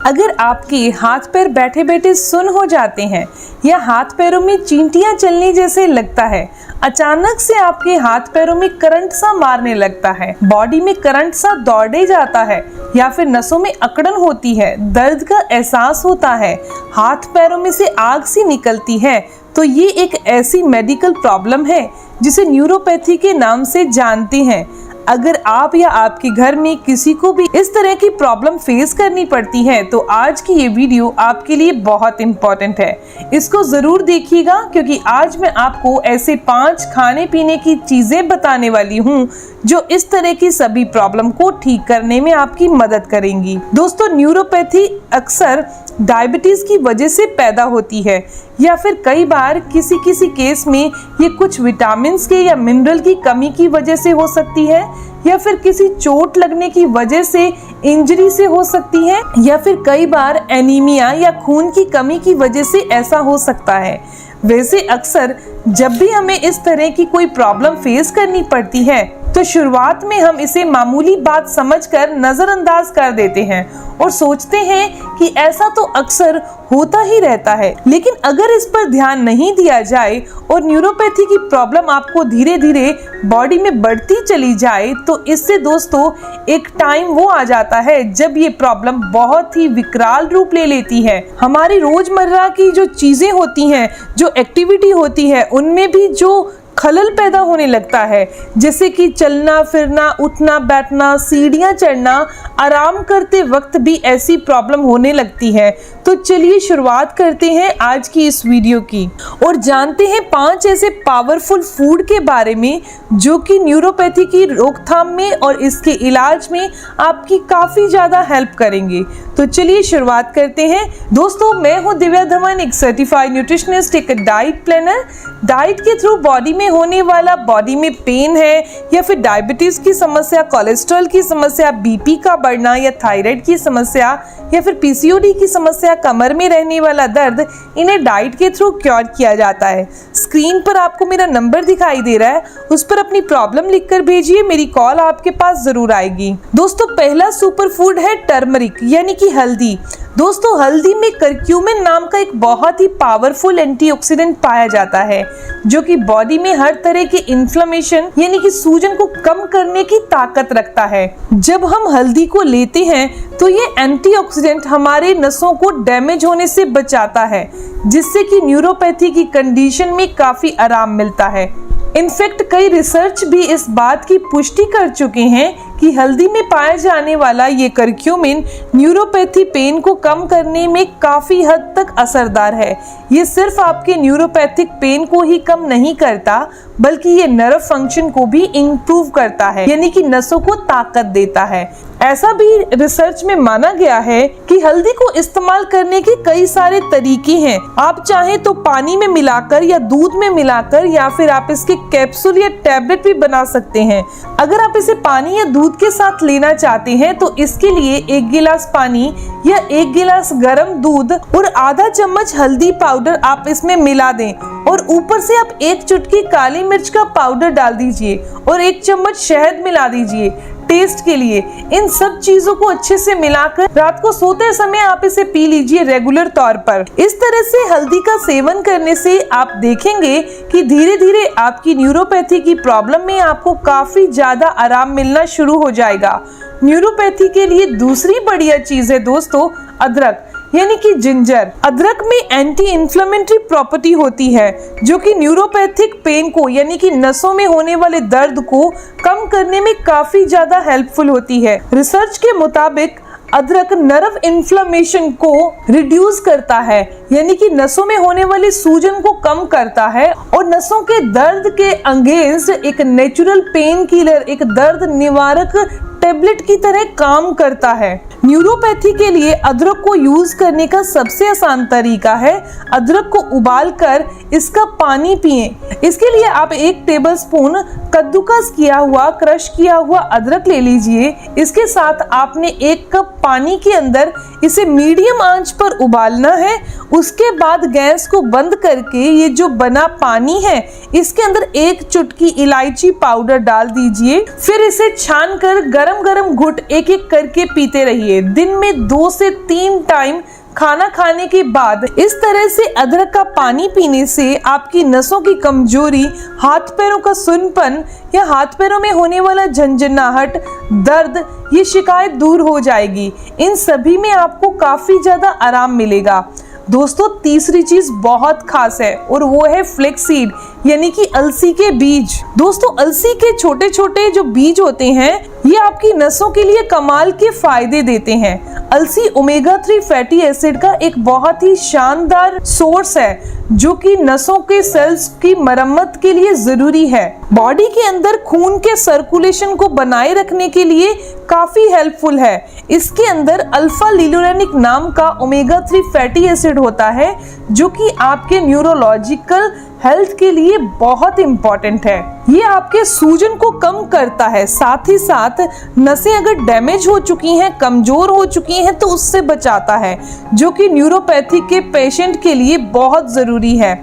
अगर आपके हाथ पैर बैठे बैठे सुन्न हो जाते हैं या हाथ पैरों में चींटियां चलने जैसे लगता है, अचानक से आपके हाथ पैरों में करंट सा मारने लगता है, बॉडी में करंट सा दौड़े जाता है या फिर नसों में अकड़न होती है, दर्द का एहसास होता है, हाथ पैरों में से आग सी निकलती है, तो ये एक ऐसी मेडिकल प्रॉब्लम है जिसे न्यूरोपैथी के नाम से जानते हैं। अगर आप या आपके घर में किसी को भी इस तरह की प्रॉब्लम फेस करनी पड़ती है तो आज की ये वीडियो आपके लिए बहुत इम्पोर्टेंट है। इसको जरूर देखिएगा क्योंकि आज मैं आपको ऐसे 5 खाने पीने की चीजें बताने वाली हूँ जो इस तरह की सभी प्रॉब्लम को ठीक करने में आपकी मदद करेंगी। दोस्तों, न्यूरोपैथी अक्सर डायबिटीज की वजह से पैदा होती है या फिर कई बार किसी केस में ये कुछ विटामिन के या मिनरल की कमी की वजह से हो सकती है या फिर किसी चोट लगने की वजह से इंजरी से हो सकती है या फिर कई बार एनीमिया या खून की कमी की वजह से ऐसा हो सकता है। वैसे अक्सर जब भी हमें इस तरह की कोई प्रॉब्लम फेस करनी पड़ती है तो शुरुआत में हम इसे मामूली बात समझकर नजरअंदाज कर देते हैं और सोचते हैं कि ऐसा तो अक्सर होता ही रहता है। लेकिन अगर इस पर ध्यान नहीं दिया जाए और न्यूरोपैथी की प्रॉब्लम आपको धीरे धीरे बॉडी में बढ़ती चली जाए तो इससे दोस्तों एक टाइम वो आ जाता है जब ये प्रॉब्लम बहुत ही विकराल रूप ले लेती है। हमारी रोजमर्रा की जो चीजें होती हैं, जो एक्टिविटी होती है, उनमें भी जो खलल पैदा होने लगता है, जैसे कि चलना फिरना, उठना बैठना, सीढ़ियां चढ़ना, आराम करते वक्त भी ऐसी प्रॉब्लम होने लगती है। तो चलिए शुरुआत करते हैं आज की इस वीडियो की और जानते हैं 5 ऐसे पावरफुल फूड के बारे में जो कि न्यूरोपैथी की रोकथाम में और इसके इलाज में आपकी काफी ज्यादा हेल्प करेंगे। तो चलिए शुरुआत करते हैं। दोस्तों, मैं हूं दिव्या धवन, एक सर्टिफाइड न्यूट्रिशनिस्ट, एक डाइट प्लानर। डाइट के थ्रू बॉडी में होने वाला बॉडी में पेन है या फिर डायबिटीज की समस्या, कोलेस्ट्रॉल की समस्या, बीपी का बढ़ना या थायराइड की समस्या या फिर पीसीओडी की समस्या, कमर में रहने वाला दर्द, इन्हें डाइट के थ्रू क्योर किया जाता है। स्क्रीन पर आपको मेरा नंबर दिखाई दे रहा है, उस पर अपनी प्रॉब्लम लिखकर भेजिए, मेरी कॉल आपके पास जरूर आएगी। दोस्तों, पहला सुपर फूड है टर्मरिक यानी कि हल्दी। दोस्तों, हल्दी में करक्यूमिन नाम का एक बहुत ही पावरफुल एंटीऑक्सीडेंट पाया जाता है जो कि बॉडी में हर तरह के इन्फ्लेमेशन यानी कि सूजन को कम करने की ताकत रखता है। जब हम हल्दी को लेते हैं तो ये एंटीऑक्सीडेंट हमारे नसों को डैमेज होने से बचाता है जिससे कि न्यूरोपैथी की कंडीशन में काफी आराम मिलता है। इनफैक्ट कई रिसर्च भी इस बात की पुष्टि कर चुके हैं कि हल्दी में पाया जाने वाला ये करक्यूमिन न्यूरोपैथी पेन को कम करने में काफी हद तक असरदार है। ये सिर्फ आपके न्यूरोपैथिक पेन को ही कम नहीं करता बल्कि ये नर्व फंक्शन को भी इम्प्रूव करता है यानी कि नसों को ताकत देता है। ऐसा भी रिसर्च में माना गया है कि हल्दी को इस्तेमाल करने के कई सारे तरीके हैं। आप चाहे तो पानी में मिलाकर या दूध में मिलाकर या फिर आप इसके कैप्सूल या टैबलेट भी बना सकते हैं। अगर आप इसे पानी या दूध के साथ लेना चाहते हैं तो इसके लिए 1 गिलास पानी या 1 गिलास गर्म दूध और आधा चम्मच हल्दी पाउडर आप इसमें मिला दें और ऊपर से आप 1 चुटकी काली मिर्च का पाउडर डाल दीजिए और 1 चम्मच शहद मिला दीजिए टेस्ट के लिए। इन सब चीजों को अच्छे से मिलाकर रात को सोते समय आप इसे पी लीजिए रेगुलर तौर पर। इस तरह से हल्दी का सेवन करने से आप देखेंगे कि धीरे धीरे आपकी न्यूरोपैथी की प्रॉब्लम में आपको काफी ज्यादा आराम मिलना शुरू हो जाएगा। न्यूरोपैथी के लिए दूसरी बढ़िया चीज है दोस्तों अदरक यानी कि जिंजर। अदरक में एंटी इन्फ्लेमेटरी प्रॉपर्टी होती है जो कि न्यूरोपैथिक पेन को यानी कि नसों में होने वाले दर्द को कम करने में काफी ज्यादा हेल्पफुल होती है। रिसर्च के मुताबिक अदरक नर्व इन्फ्लेमेशन को रिड्यूस करता है यानी कि नसों में होने वाली सूजन को कम करता है और नसों के दर्द के अगेंस्ट एक नेचुरल पेन किलर, एक दर्द निवारक टेबलेट की तरह काम करता है। न्यूरोपैथी के लिए अदरक को यूज करने का सबसे आसान तरीका है अदरक को उबालकर इसका पानी पिएं। इसके लिए आप 1 टेबलस्पून कद्दूकस किया हुआ क्रश किया हुआ अदरक ले लीजिए। इसके साथ आपने 1 कप पानी के अंदर इसे मीडियम आंच पर उबालना है। उसके बाद गैस को बंद करके ये जो बना पानी है इसके अंदर 1 चुटकी इलायची पाउडर डाल दीजिए। फिर इसे छानकर गर्म गरम गरम घुट एक एक करके पीते रहिए। दिन में 2 से 3 टाइम खाना खाने के बाद इस तरह से अदरक का पानी पीने से आपकी नसों की कमजोरी, हाथ पैरों का सुन्नपन या हाथ पैरों में होने वाला झंझनाहट, दर्द, ये शिकायत दूर हो जाएगी। इन सभी में आपको काफी ज्यादा आराम मिलेगा। दोस्तों, तीसरी चीज बहुत खास है और वो है फ्लेक्स सीड यानी कि अलसी के बीज। दोस्तों, अलसी के छोटे छोटे जो बीज होते हैं ये आपकी नसों के लिए कमाल के फायदे देते हैं। अलसी ओमेगा 3 फैटी एसिड का एक बहुत ही शानदार सोर्स है जो कि नसों के सेल्स की मरम्मत के लिए जरूरी है। बॉडी के अंदर खून के सर्कुलेशन को बनाए रखने के लिए काफी हेल्पफुल है। इसके अंदर अल्फा लिनोलेनिक नाम का ओमेगा 3 फैटी एसिड होता है जो कि आपके न्यूरोलॉजिकल हेल्थ के लिए बहुत इंपॉर्टेंट है। ये आपके सूजन को कम करता है, साथ ही साथ नसें अगर डैमेज हो चुकी हैं, कमजोर हो चुकी हैं तो उससे बचाता है, जो कि न्यूरोपैथी के पेशेंट के लिए बहुत जरूरी है।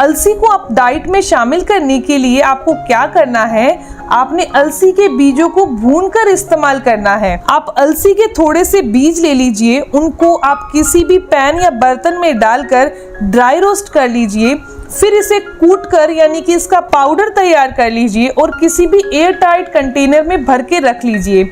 अलसी को आप डाइट में शामिल करने के लिए आपको क्या करना है, आपने अलसी के बीजों को भूनकर इस्तेमाल करना है। आप अलसी के थोड़े से बीज ले लीजिए, उनको आप किसी भी पैन या बर्तन में डालकर ड्राई रोस्ट कर लीजिए, फिर इसे कूट कर यानी कि इसका पाउडर तैयार कर लीजिए और किसी भी एयर टाइट कंटेनर में भर के रख लीजिए।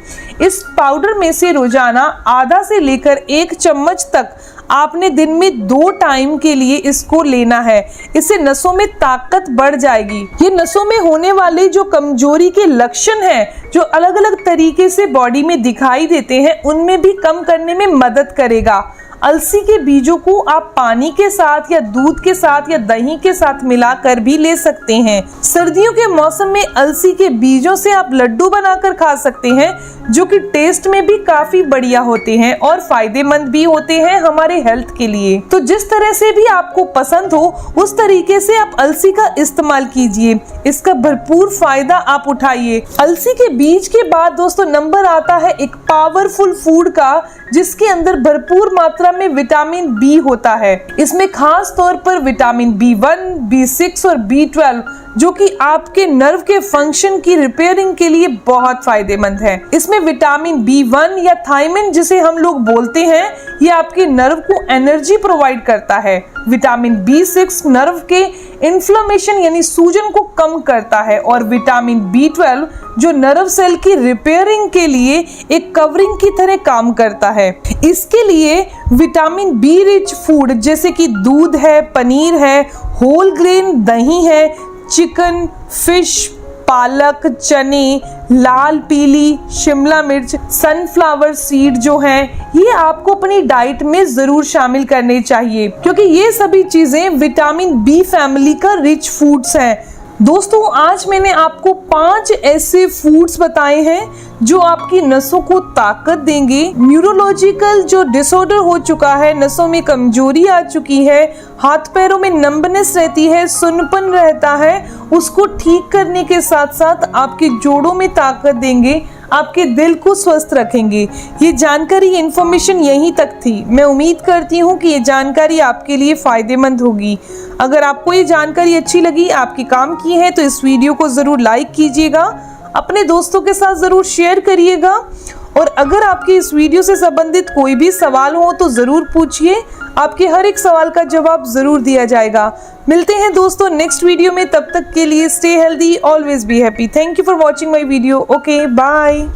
इस पाउडर में से रोजाना आधा से लेकर 1 चम्मच तक आपने दिन में 2 टाइम के लिए इसको लेना है। इससे नसों में ताकत बढ़ जाएगी। ये नसों में होने वाले जो कमजोरी के लक्षण हैं, जो अलग अलग तरीके से बॉडी में दिखाई देते हैं, उनमें भी कम करने में मदद करेगा। अलसी के बीजों को आप पानी के साथ या दूध के साथ या दही के साथ मिलाकर भी ले सकते हैं। सर्दियों के मौसम में अलसी के बीजों से आप लड्डू बनाकर खा सकते हैं, जो कि टेस्ट में भी काफी बढ़िया होते हैं और फायदेमंद भी होते हैं हमारे हेल्थ के लिए। तो जिस तरह से भी आपको पसंद हो उस तरीके से आप अलसी का इस्तेमाल कीजिए, इसका भरपूर फायदा आप उठाइए। अलसी के बीज के बाद दोस्तों नंबर आता है एक पावरफुल फूड का, जिसके अंदर भरपूर मात्रा में विटामिन बी होता है। इसमें खास तौर पर विटामिन B1, B6 और B12 जो कि आपके नर्व के फंक्शन की रिपेयरिंग के लिए बहुत फायदेमंद है। इसमें विटामिन B1 या थायमिन जिसे हम लोग बोलते हैं, ये आपके नर्व को एनर्जी प्रोवाइड करता है। विटामिन B6 नर्व के इन्फ्लेमेशन यानी सूजन को कम करता है और विटामिन B12 जो नर्व सेल की रिपेयरिंग के लिए एक कवरिंग की तरह काम करता है। इसके लिए विटामिन बी रिच फूड जैसे कि दूध है, पनीर है, होल ग्रेन दही है, चिकन, फिश, पालक, चने, लाल पीली शिमला मिर्च, सनफ्लावर सीड जो हैं, ये आपको अपनी डाइट में जरूर शामिल करने चाहिए, क्योंकि ये सभी चीजें विटामिन बी फैमिली का रिच फूड्स हैं। दोस्तों, आज मैंने आपको 5 ऐसे फूड्स बताए हैं जो आपकी नसों को ताकत देंगे। न्यूरोलॉजिकल जो डिसऑर्डर हो चुका है, नसों में कमजोरी आ चुकी है, हाथ पैरों में नंबनेस रहती है, सुन्नपन रहता है, उसको ठीक करने के साथ साथ आपके जोड़ों में ताकत देंगे, आपके दिल को स्वस्थ रखेंगे। ये जानकारी, इन्फॉर्मेशन यहीं तक थी। मैं उम्मीद करती हूँ कि ये जानकारी आपके लिए फायदेमंद होगी। अगर आपको ये जानकारी अच्छी लगी, आपके काम की है, तो इस वीडियो को ज़रूर लाइक कीजिएगा, अपने दोस्तों के साथ ज़रूर शेयर करिएगा और अगर आपके इस वीडियो से संबंधित कोई भी सवाल हो तो ज़रूर पूछिए, आपके हर एक सवाल का जवाब ज़रूर दिया जाएगा। मिलते हैं दोस्तों नेक्स्ट वीडियो में, तब तक के लिए stay healthy, always be happy. Thank you for watching my video. Okay, bye.